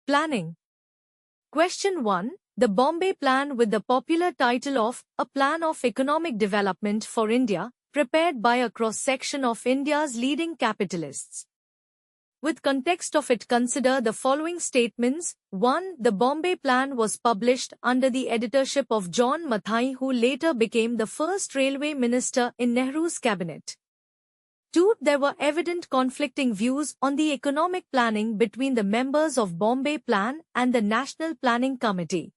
Planning. Question 1. The Bombay Plan, with the popular title of A Plan of Economic Development for India, prepared by a cross-section of India's leading capitalists. With context of it, consider the following statements. 1. The Bombay Plan was published under the editorship of John Mathai, who later became the first railway minister in Nehru's cabinet. 2. There were evident conflicting views on the economic planning between the members of Bombay Plan and the National Planning Committee.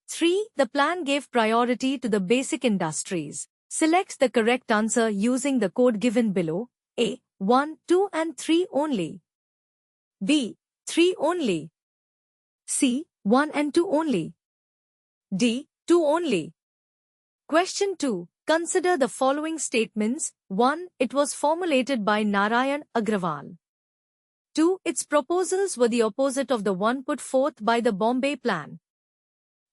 3. The plan gave priority to the basic industries. Select the correct answer using the code given below. A. 1, 2 and 3 only. B. 3 only. C. 1 and 2 only. D. 2 only. Question 2. Consider the following statements. 1. It was formulated by Narayan Agrawal. 2. Its proposals were the opposite of the one put forth by the Bombay Plan.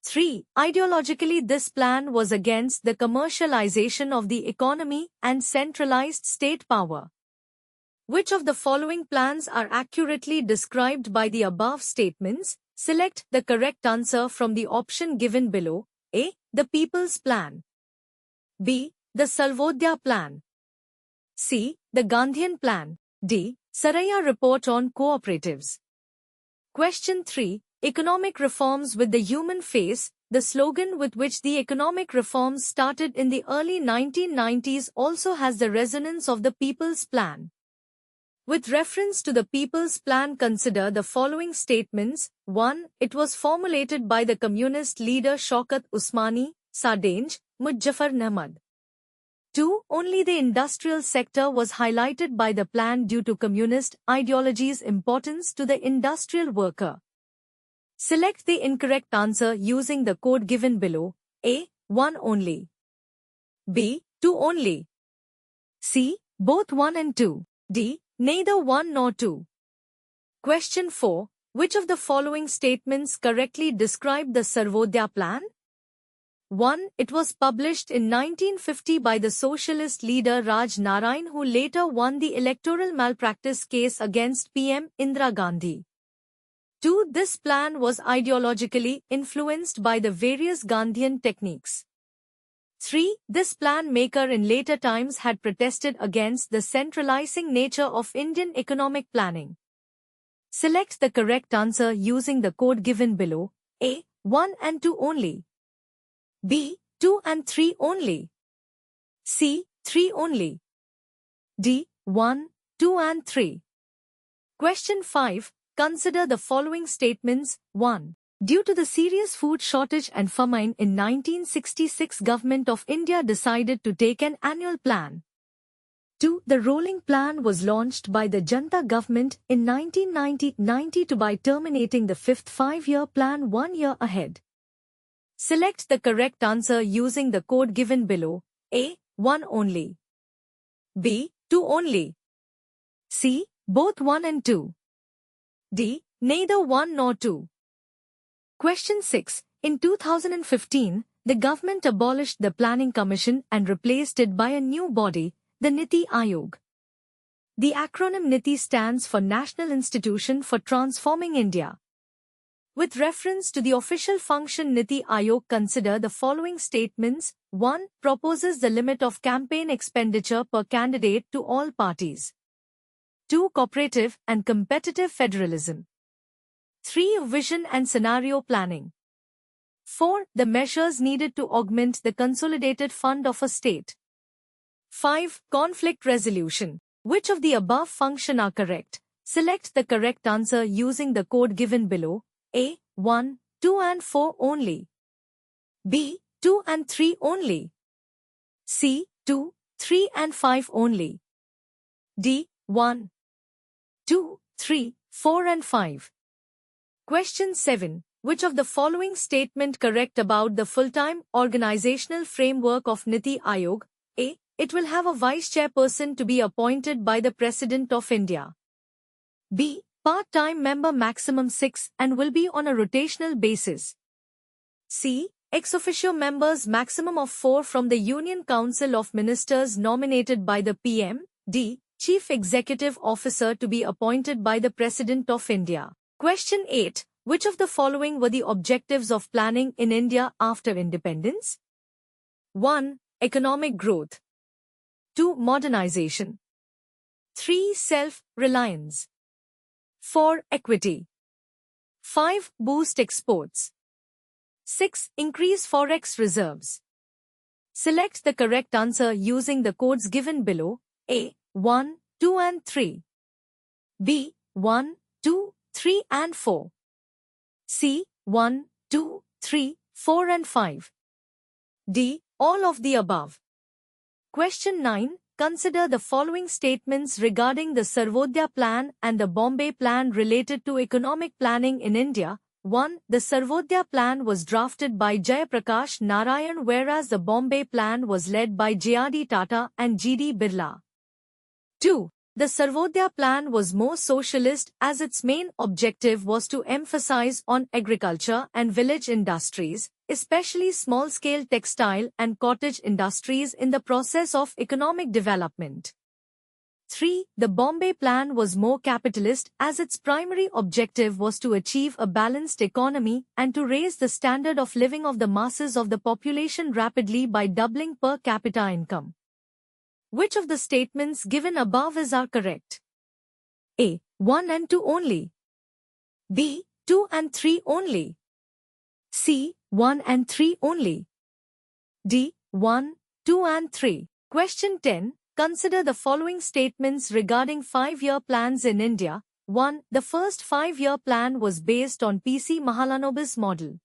3. Ideologically, this plan was against the commercialization of the economy and centralized state power. Which of the following plans are accurately described by the above statements? Select the correct answer from the option given below. A. The People's Plan. B. The Sarvodaya Plan. C. The Gandhian Plan. D. Saraiya Report on Cooperatives. Question 3. Economic reforms with the human face. The slogan with which the economic reforms started in the early 1990s also has the resonance of the People's Plan. With reference to the People's Plan, consider the following statements. 1. It was formulated by the communist leader Shaukat Usmani, Sardanj, Muzaffar Ahmad. 2. Only the industrial sector was highlighted by the plan due to communist ideology's importance to the industrial worker. Select the incorrect answer using the code given below. A. 1 only. B. 2 only. C. Both 1 and 2. D. Neither 1 nor 2. Question 4. Which of the following statements correctly describe the Sarvodaya Plan? 1. It was published in 1950 by the socialist leader Raj Narayan, who later won the electoral malpractice case against PM Indira Gandhi. 2. This plan was ideologically influenced by the various Gandhian techniques. 3. This plan maker in later times had protested against the centralizing nature of Indian economic planning. Select the correct answer using the code given below. A. 1 and 2 only. B. 2 and 3 only. C. 3 only. D. 1, 2 and 3. Question 5. Consider the following statements. 1. Due to the serious food shortage and famine in 1966, Government of India decided to take an annual plan. 2. The rolling plan was launched by the Janata government in 1990 to by terminating the fifth five-year plan 1 year ahead. Select the correct answer using the code given below. A. 1 only. B. 2 only. C. Both 1 and 2. D. Neither 1 nor 2. Question 6. In 2015, the government abolished the Planning Commission and replaced it by a new body, the Niti Aayog. The acronym NITI stands for National Institution for Transforming India. With reference to the official function Niti Aayog, consider the following statements. 1. Proposes the limit of campaign expenditure per candidate to all parties. 2. Cooperative and competitive federalism. 3. Vision and scenario planning. 4. The measures needed to augment the consolidated fund of a state. 5. Conflict resolution. Which of the above function are correct? Select the correct answer using the code given below. A. 1, 2 and 4 only. B. 2 and 3 only. C. 2, 3 and 5 only. D. 1, 2, 3, 4 and 5. Question 7. Which of the following statement correct about the full-time organizational framework of Niti Aayog? A. It will have a vice chairperson to be appointed by the President of India. B. Part-time member maximum 6 and will be on a rotational basis. C. Ex officio members maximum of 4 from the Union Council of Ministers nominated by the PM. D. Chief Executive Officer to be appointed by the President of India. Question 8. Which of the following were the objectives of planning in India after independence? 1. Economic growth. 2. Modernization. 3. Self-reliance. 4. Equity. 5. Boost exports. 6. Increase forex reserves. Select the correct answer using the codes given below. A. 1, 2 and 3. B. 1, 2, 3 and 4. C. 1, 2, 3, 4 and 5. D. All of the above. Question 9. Consider the following statements regarding the Sarvodaya Plan and the Bombay Plan related to economic planning in India. 1. The Sarvodaya Plan was drafted by Jayaprakash Narayan, whereas the Bombay Plan was led by J.R.D. Tata and G.D. Birla. 2. The Sarvodaya Plan was more socialist as its main objective was to emphasize on agriculture and village industries, especially small-scale textile and cottage industries in the process of economic development. 3. The Bombay Plan was more capitalist as its primary objective was to achieve a balanced economy and to raise the standard of living of the masses of the population rapidly by doubling per capita income. Which of the statements given above are correct? A. 1 and 2 only. B. 2 and 3 only. C. 1 and 3 only. D. 1, 2 and 3. Question 10. Consider the following statements regarding 5-year plans in India. 1. The first 5-year plan was based on P.C. Mahalanobis model.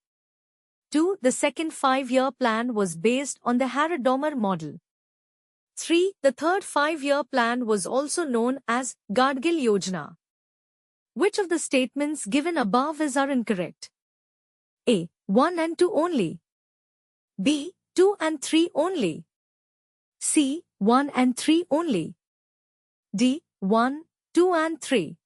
2. The second 5-year plan was based on the Harrodmer model. 3. The third 5-year plan was also known as Gadgil Yojana. Which of the statements given above are incorrect? A. 1 and 2 only. B. 2 and 3 only. C. 1 and 3 only. D. 1, 2 and 3.